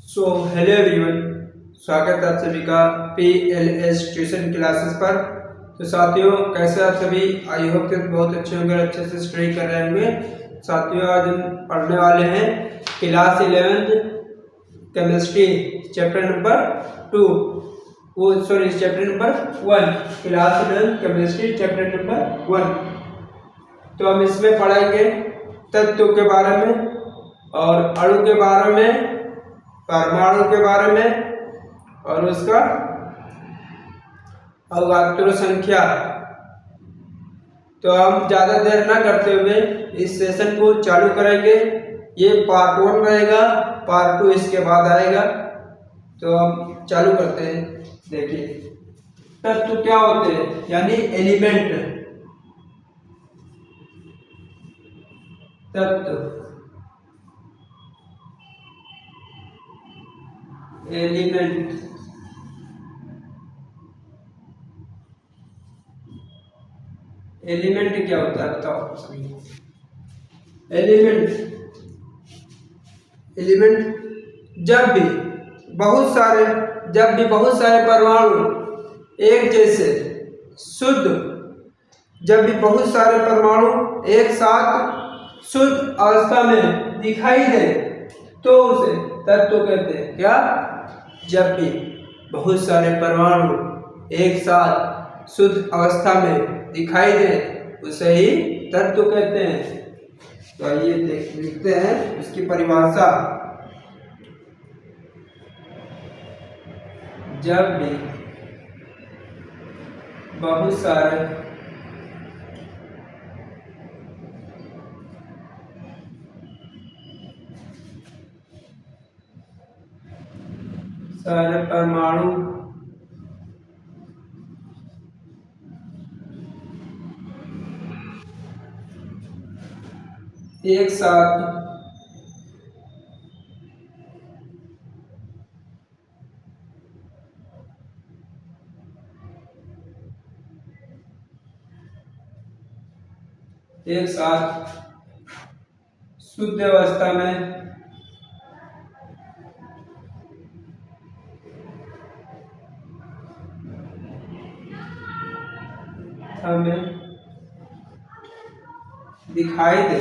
Hello everyone, स्वागत है आप सभी का PLS ट्यूशन क्लासेस पर। तो साथियों, कैसे आप सभी? आई होप कि बहुत अच्छे होंगे, अच्छे से स्टडी कर रहे होंगे। साथियों, आज हम पढ़ने वाले हैं class 11 chemistry chapter number 2 chapter number 1। Class 11 chemistry chapter number 1। तो हम इसमें पढ़ेंगे तत्व के बारे में और अणु के बारे में, परमाणु के बारे में और उसका अवगाद्रो संख्या। तो हम ज़्यादा देर ना करते हुए इस सेशन को चालू करेंगे। ये पार्ट 1 रहेगा, पार्ट 2 इसके बाद आएगा। तो हम चालू करते हैं। देखिए, तत्व क्या होते हैं, यानी एलिमेंट। तत्व एलिमेंट एलिमेंट क्या होता है बताओ सभी। एलिमेंट जब भी बहुत सारे परमाणु एक जैसे शुद्ध जब भी बहुत सारे परमाणु एक साथ शुद्ध अवस्था में दिखाई दे तो उसे तत्व कहते हैं। क्या? जब भी बहुत सारे परमाणु एक साथ शुद्ध अवस्था में दिखाई दे उसे ही तत्व कहते हैं। तो आइए लिखते हैं इसकी परिभाषा। जब भी बहुत सारे परमाणु एक साथ शुद्ध अवस्था में हमें दिखाई दे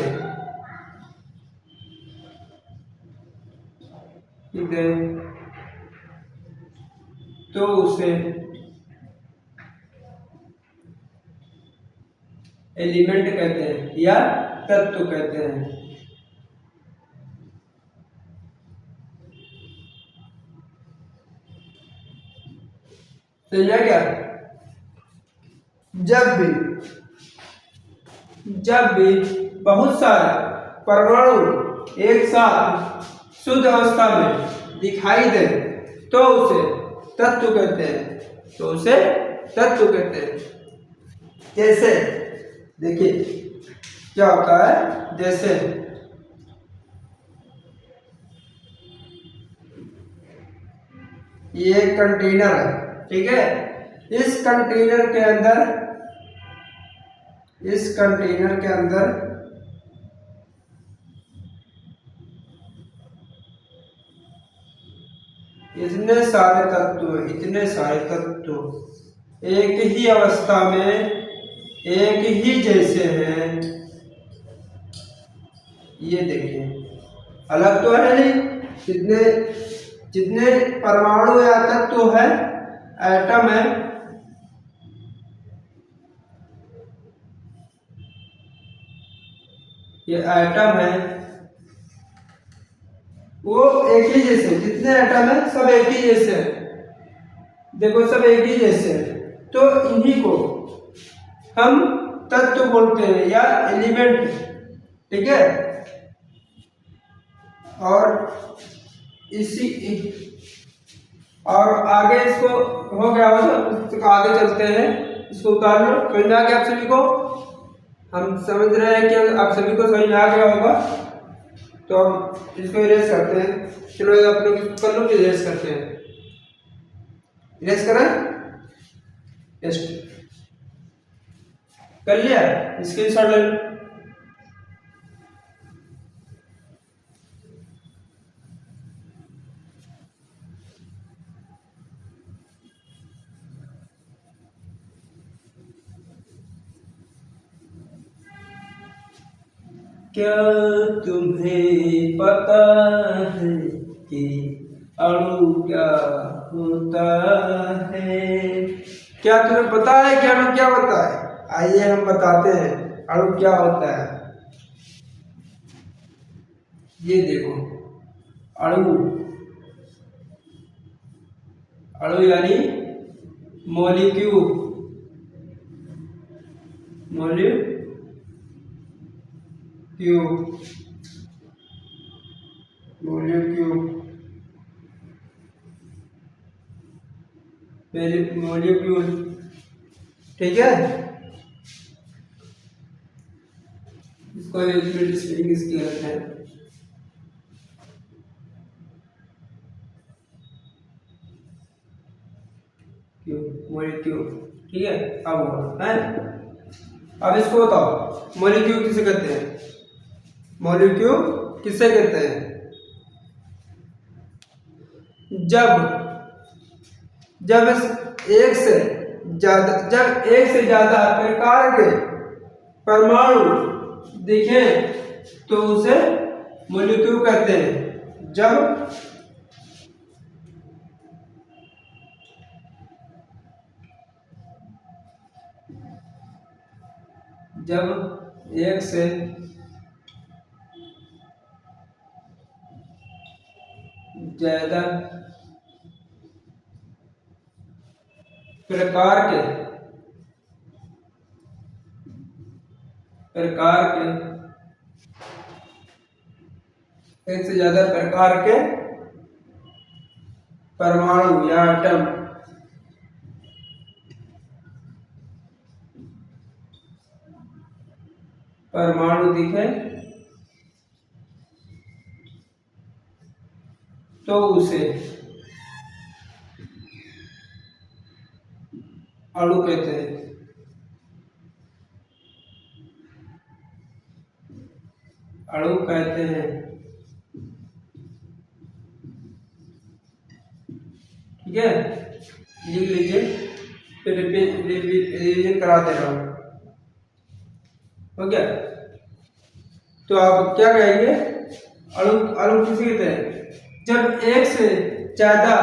तो उसे एलिमेंट कहते हैं या तत्व कहते हैं। समझा क्या? जब भी बहुत सारे परमाणु एक साथ शुद्ध अवस्था में दिखाई दे तो उसे तत्व कहते हैं। जैसे देखिए क्या होता है। जैसे ये एक कंटेनर है, ठीक है। इस कंटेनर के अंदर इतने सारे तत्व एक ही अवस्था में एक ही जैसे हैं। ये देखिए, अलग तो है नहीं। जितने परमाणु या तत्व है, एटम है, ये एटम है, वो एक ही जैसे। जितने एटम है सब एक ही जैसे हैं। देखो, सब एक ही जैसे हैं। तो इन्हीं को हम तत्व बोलते हैं या एलिमेंट, ठीक है। और आगे इसको हो गया हो तो आगे चलते हैं। इसको उतार लो। समझ में आ गया आप सभी को? हम समझ रहे हैं कि आप सभी को समझ में आ गया होगा। तो हम इसको इरेज करते हैं। चलो आप लोग इसको कर लो, इरेज करते हैं। इरेज करें? कर लिया? स्क्रीनशॉट ले लो। क्या तुम्हें पता है कि अणु क्या होता है? क्या तुम्हें पता है कि अणु क्या होता है? आइए हम बताते हैं अणु क्या होता है। ये देखो अणु, अणु यानी मॉलिक्यूल, मॉलिक्यूल मॉलिक्यूल मॉलिक्यूल, ठीक है। इसको एक मिनट स्पेलिंग इसकी गलत है। मॉलिक्यूल, ठीक है। अब है, अब इसको बताओ मॉलिक्यूल किसे कहते हैं? मॉलिक्यूल किसे कहते हैं? जब एक से ज्यादा प्रकार के परमाणु दिखे तो उसे मॉलिक्यूल कहते हैं। जब एक से ज्यादा प्रकार के एक से ज्यादा प्रकार के परमाणु या एटम दिखे तो उसे अणु कहते हैं। अणु कहते हैं, ठीक है। लिख लीजिए, फिर रिवीजन करा दे रहा हूं, हो गया। तो आप क्या कहेंगे? अणु किसे कहते हैं? जब एक से ज्यादा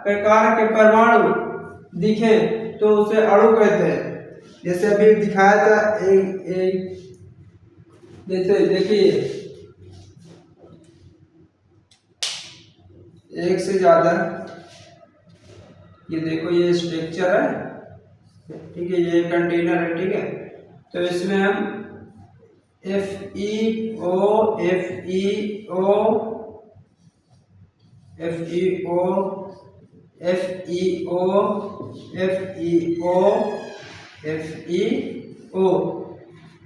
प्रकार के परमाणु दिखे तो उसे अणु कहते हैं। जैसे अभी दिखाया था एक जैसे देखिए, एक से ज्यादा, ये देखो ये स्ट्रक्चर है, ठीक है, ये कंटेनर है, ठीक है। तो इसमें हम FeO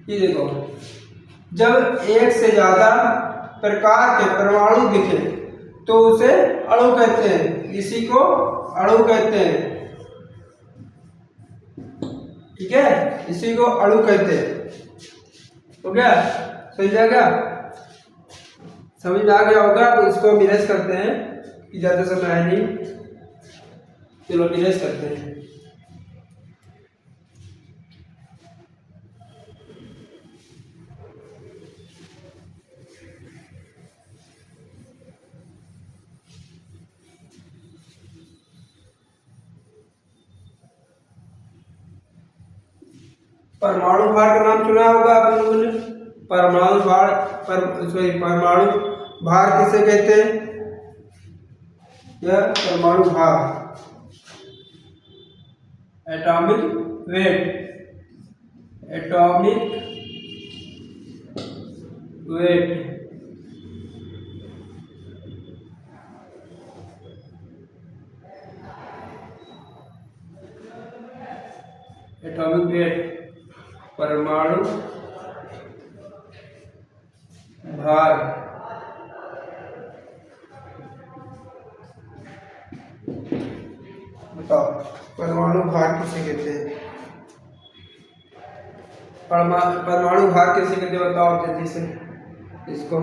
ये देखो, जब एक से ज्यादा प्रकार के परमाणु दिखे तो उसे अणु कहते हैं। इसी को अणु कहते हैं, ठीक है, इसी को अणु कहते हैं। हो गया? समझ आ गया? समझ में आ गया होगा। तो इसको मिरज करते हैं कि ज्यादा समय है नहीं, चलो मिरज करते हैं। परमाणु भार का नाम सुना होगा आप लोगों ने। परमाणु भार किसे कहते हैं? यह परमाणु भार, atomic weight, atomic weight, atomic weight, परमाणु भार। बताओ परमाणु भार किसे कहते हैं? परमाणु भार किसे कहते हैं? बताओ जल्दी से इसको।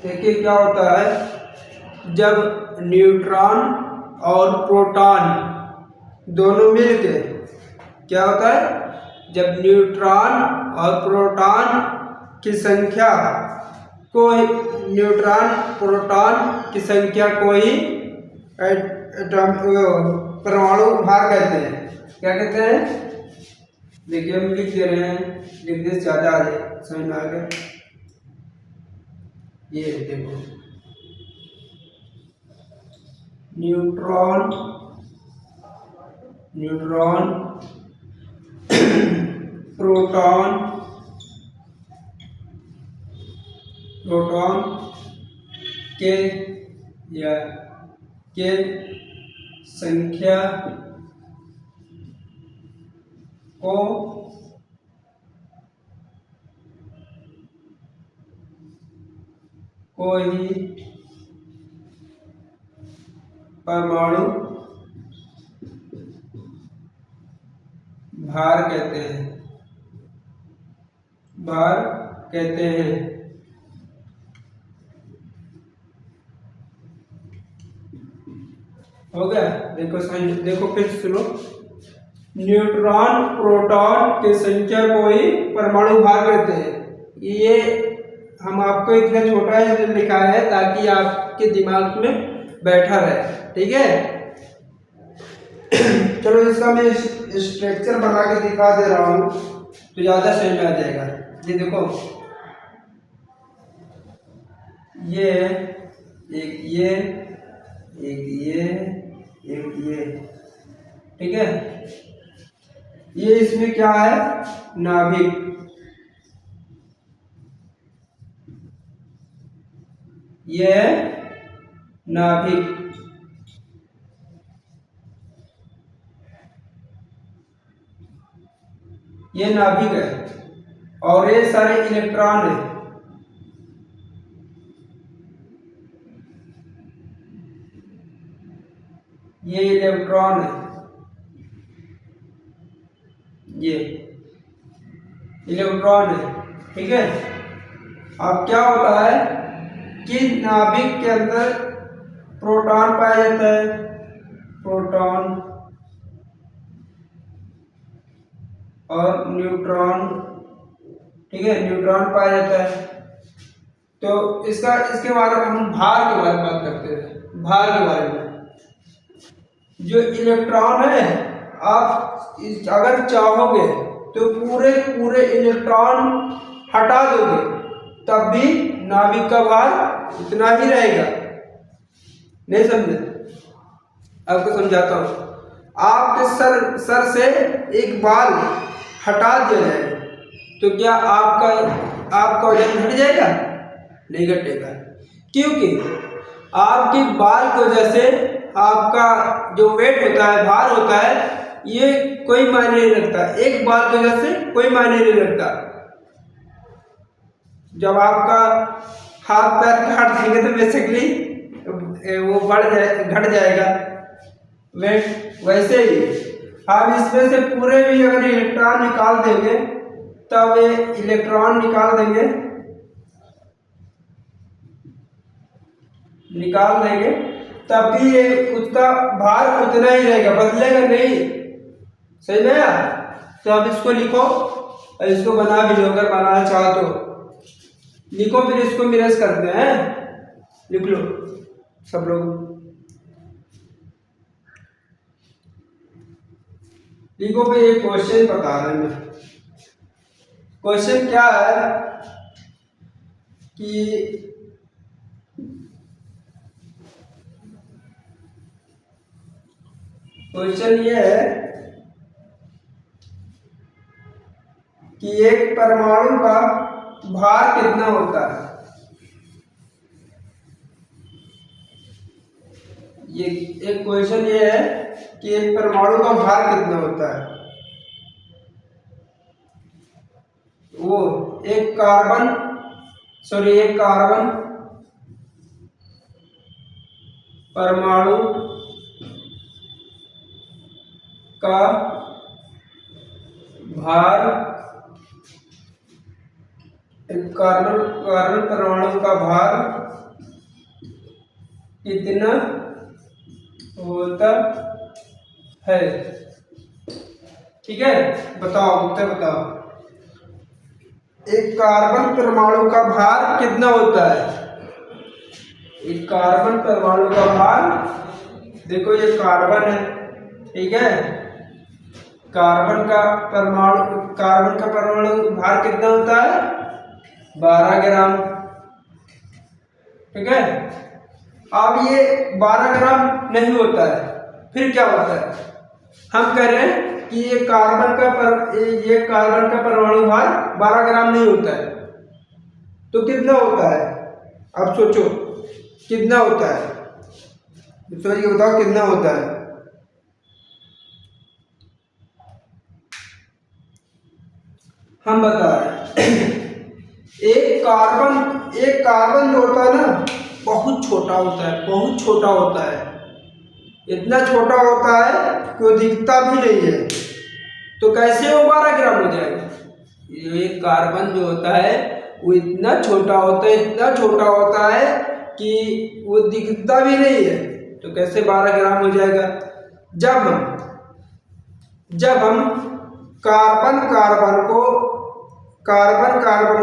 देखिए क्या होता है, जब न्यूट्रॉन और प्रोटॉन दोनों मिलके क्या होता है? जब न्यूट्रॉन और प्रोटॉन की संख्या को न्यूट्रॉन प्रोटॉन की संख्या को ही परमाणु भार कहते हैं। क्या कहते हैं? देखिए हम लिख दे रहे हैं, लिखने से ज्यादा आ जाए, समझ में आ गया? ये देखो, न्यूट्रॉन प्रोटॉन के संख्या को ही परमाणु भार कहते हैं। हो गया? देखो फिर सुनो, न्यूट्रॉन प्रोटॉन की संख्या को ही परमाणु भार कहते हैं। ये हम आपको इतना छोटा है लिखा है ताकि आपके दिमाग में बैठा रहे, ठीक है? चलो इसका मैं स्ट्रक्चर बना के दिखा दे रहा हूँ तो ज्यादा सही में आ जाएगा। ये देखो, ये एक ये, ठीक है? ये इसमें क्या है? नाभिक। ये नाभिक, ये नाभिक है और ये सारे इलेक्ट्रॉन है। ये इलेक्ट्रॉन है, ये इलेक्ट्रॉन है, ठीक है? अब क्या होता है कि नाभिक के अंदर प्रोटॉन पाया जाता है, प्रोटॉन और न्यूट्रॉन, ठीक है? न्यूट्रॉन पाया जाता है। तो इसके बारे में हम भार के बारे में बात करते हैं। भार के बारे में, जो इलेक्ट्रॉन है, आप अगर चाहोगे तो पूरे इलेक्ट्रॉन हटा दोगे तब भी नाभिक का भार इतना ही रहेगा। नहीं समझे? आपको समझाता हूँ। आपके सर से एक बाल हटा दिया जाए तो क्या आपका वजन घट जाएगा? नहीं घटेगा, क्योंकि आपके बाल की वजह से आपका जो वेट होता है, भार होता है, ये कोई मायने नहीं रखता। एक बाल की वजह से कोई मायने नहीं रखता। जब आपका हाथ पैर काट देंगे तो बेसिकली वो घट जाएगा वेट। वैसे ही आप इसमें से पूरे भी अगर इलेक्ट्रॉन निकाल देंगे, तब ये इलेक्ट्रॉन निकाल देंगे तब भी ये उसका भार उतना ही रहेगा, बदलेगा नहीं। सही है? तो अब इसको लिखो और इसको बना भी लो, अगर बनाना चाहो तो लिखो, फिर इसको मिरस करते हैं। लिख लो सब लोग, लिखो। फिर एक क्वेश्चन बता रहा मैं। क्वेश्चन क्या है कि क्वेश्चन ये है कि एक परमाणु का भार कितना होता है? ये एक क्वेश्चन ये है कि एक परमाणु का भार कितना होता है। वो एक कार्बन परमाणु का भार, कार्बन परमाणु का भार कितना होता है? ठीक है, बताओ उत्तर बताओ। एक कार्बन परमाणु का भार कितना होता है? एक कार्बन परमाणु का भार, देखो ये कार्बन है, ठीक है, कार्बन का परमाणु भार कितना होता है? 12 ग्राम, ठीक है। अब ये 12 ग्राम नहीं होता है, फिर क्या होता है? हम कह रहे हैं कि ये कार्बन का परमाणु भार 12 ग्राम नहीं होता है, तो कितना होता है? अब सोचो कितना होता है, सोच के बताओ कितना होता है। हम बता रहे हैं एक कार्बन जो होता है ना, बहुत छोटा होता है, बहुत छोटा होता है, इतना छोटा होता है कि वो दिखता भी नहीं है, तो कैसे वो 12 ग्राम हो जाएगा? ये कार्बन जो होता है वो इतना छोटा होता है, इतना छोटा होता है कि वो दिखता भी नहीं है, तो कैसे 12 ग्राम हो जाएगा? जब हम कार्बन कार्बन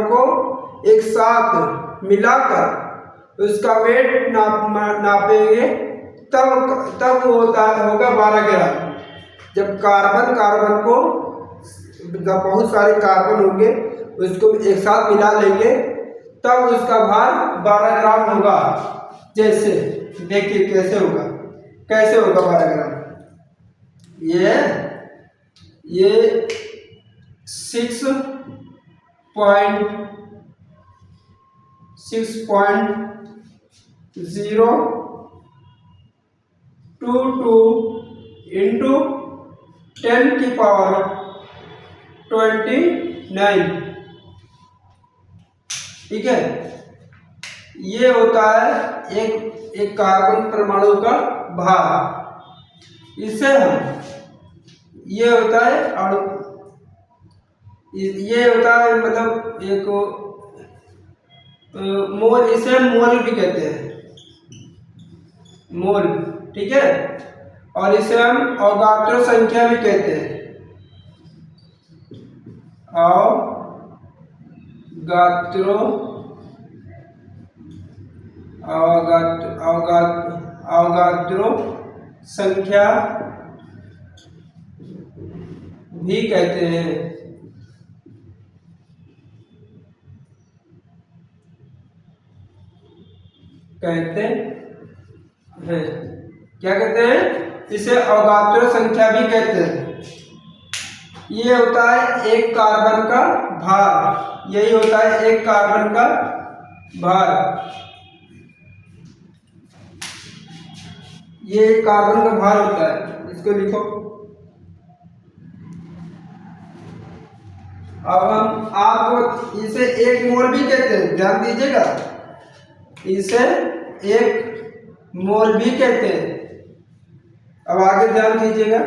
को एक साथ मिलाकर उसका वेट नापेंगे, तब वो होगा 12 ग्राम। जब कार्बन को, जब बहुत सारे कार्बन होंगे उसको एक साथ मिला लेंगे, तब उसका भार 12 ग्राम होगा। जैसे देखिए कैसे होगा 12 ग्राम। ये 6.022 इंटू 10 की पावर 29, ठीक है। ये होता है एक कार्बन परमाणु का भार। इसे हम, ये होता है अणु, ये होता है मतलब एक मोल, इसे हम मोल भी कहते हैं, मोल, ठीक है। और इसे हम अवगाद्रो संख्या भी कहते हैं, अवगाद्रो संख्या भी कहते हैं। क्या कहते हैं? इसे अवगाद्रो संख्या भी कहते हैं। ये होता है एक कार्बन का भार, यही होता है एक कार्बन का भार। ये कार्बन का भार होता है, इसको लिखो। अब हम आपको इसे एक मोल भी कहते हैं, ध्यान दीजिएगा, इसे एक मोल भी कहते हैं। अब आगे ध्यान दीजिएगा,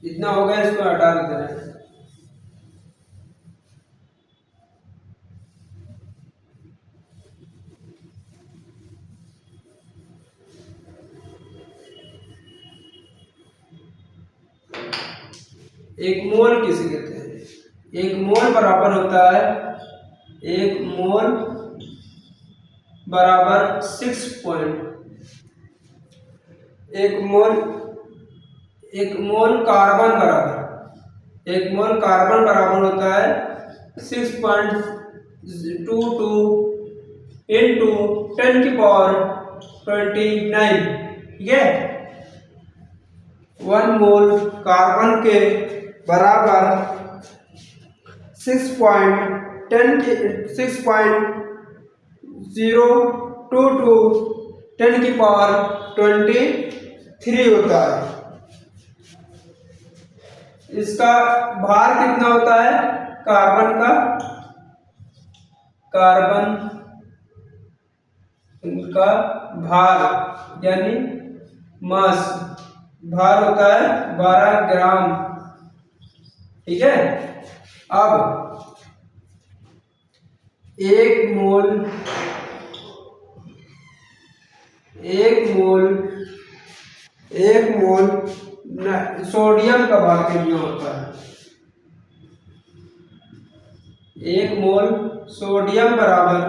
इतना हो गया, इसको हटा देते हैं। एक मोल किसे कहते हैं? एक मोल बराबर होता है, एक मोल बराबर एक मोल कार्बन बराबर होता है 6.22 इंटू 10 की पावर 29, ठीक है। 1 मोल कार्बन के बराबर 6.022 10 की पावर 23 होता है। इसका भार कितना होता है? कार्बन का भार यानी मास, भार होता है 12 ग्राम, ठीक है। अब 1 मोल एक मोल सोडियम का भार कितना होता है? 1 मोल सोडियम बराबर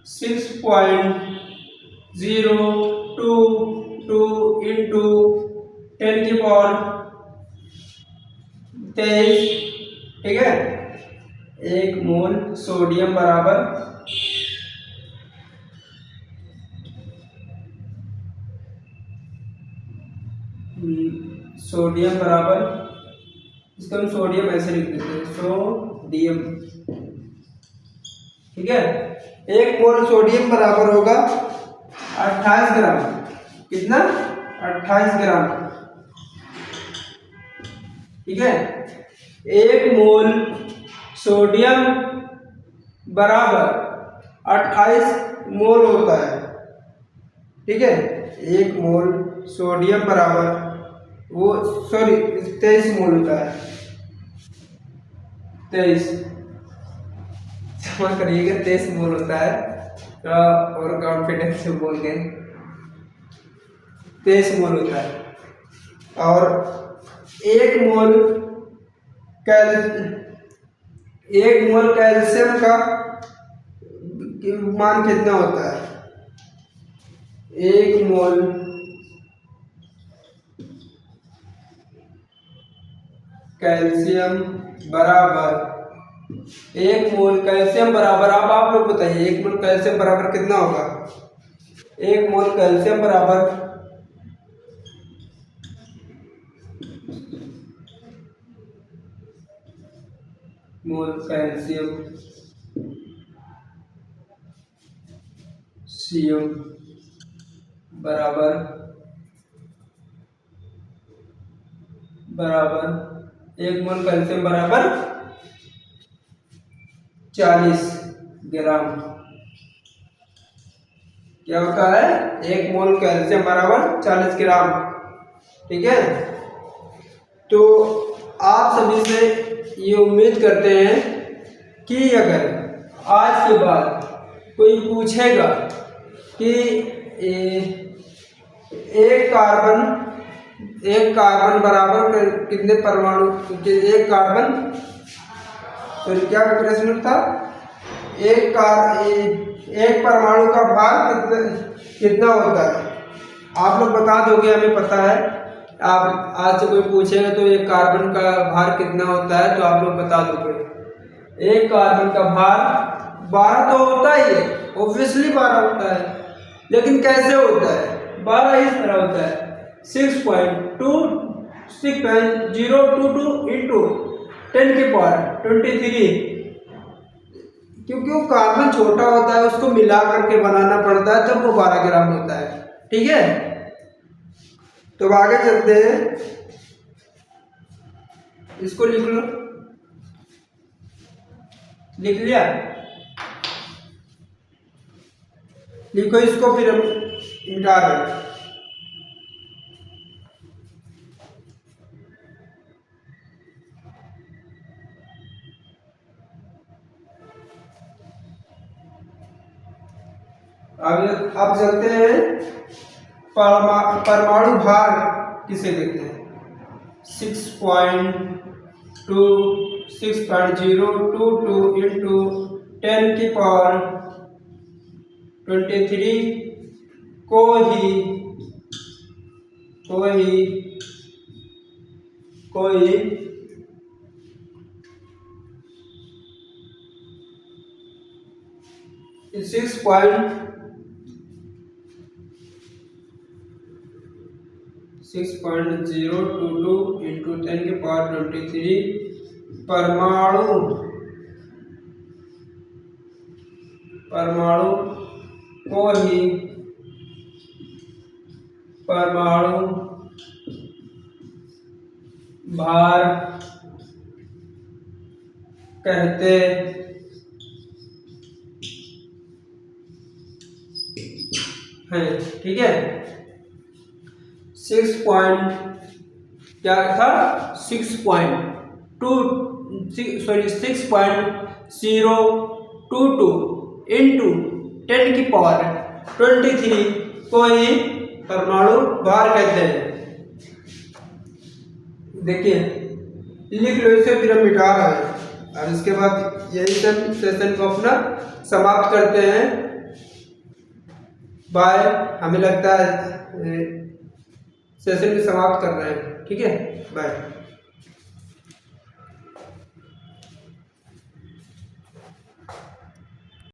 6.022 इंटू 10⁻23। ठीक है, 1 मोल सोडियम बराबर इसको हम सोडियम ऐसे लिख देते हैं, सोडियम। ठीक है, 1 मोल सोडियम बराबर होगा 28 ग्राम। कितना? 28 ग्राम। ठीक है, 1 मोल सोडियम बराबर 28 मोल होता है। ठीक है, 1 मोल सोडियम बराबर 23 मोल होता है। 23 क्षमा करिएगा, 23 मोल होता है। और कॉन्फिडेंस से बोल गए, 23 मोल होता है। और 1 मोल कैल्शियम का मान कितना होता है? 1 मोल कैल्शियम बराबर 1 मोल कैल्शियम बराबर, अब आप लोग बताइए 1 मोल कैल्शियम बराबर कितना होगा? 1 मोल कैल्शियम बराबर मोल कैल्शियम सीएम बराबर 1 मोल कैल्शियम बराबर 40 ग्राम। क्या होता है? 1 मोल कैल्शियम बराबर 40 ग्राम। ठीक है, तो आप सभी से ये उम्मीद करते हैं कि अगर आज के बाद कोई पूछेगा कि एक कार्बन बराबर कितने परमाणु, एक कार्बन, तो क्या प्रश्न था? एक परमाणु का भार कितना होता है? आप लोग बता दोगे, हमें पता है। आप आज से कोई पूछेगा तो एक कार्बन का भार कितना होता है, तो आप लोग बता दोगे। एक कार्बन का भार 12 तो होता ही है, ऑब्वियसली 12 होता है, लेकिन कैसे होता है? 12 इस तरह होता है, 6.022 इंटू 10⁻23। क्योंकि वो कार्बन छोटा होता है, उसको मिला करके बनाना पड़ता है, तब वो 12 ग्राम होता है। ठीक है, तो आगे चलते हैं। इसको लिख लो, लिख लिया? लिखो इसको, फिर हम मिटा दें। अब चलते हैं, परमाणु भार किसे कहते हैं? 6.022 इंटू 10⁻23 को ही सिक्स पॉइंट 6.022 इंटू 10⁻23 परमाणु को ही परमाणु भार कहते हैं। ठीक है, 6.022 इंटू 10⁻23 को ही परमाणु भार कहते हैं। देखिए लिख लो इसे, फिर हम मिटा रहे हैं और इसके बाद यही सेशन को अपना समाप्त करते हैं। बाय। हमें लगता है सेशन को समाप्त कर रहे हैं। ठीक है, बाय।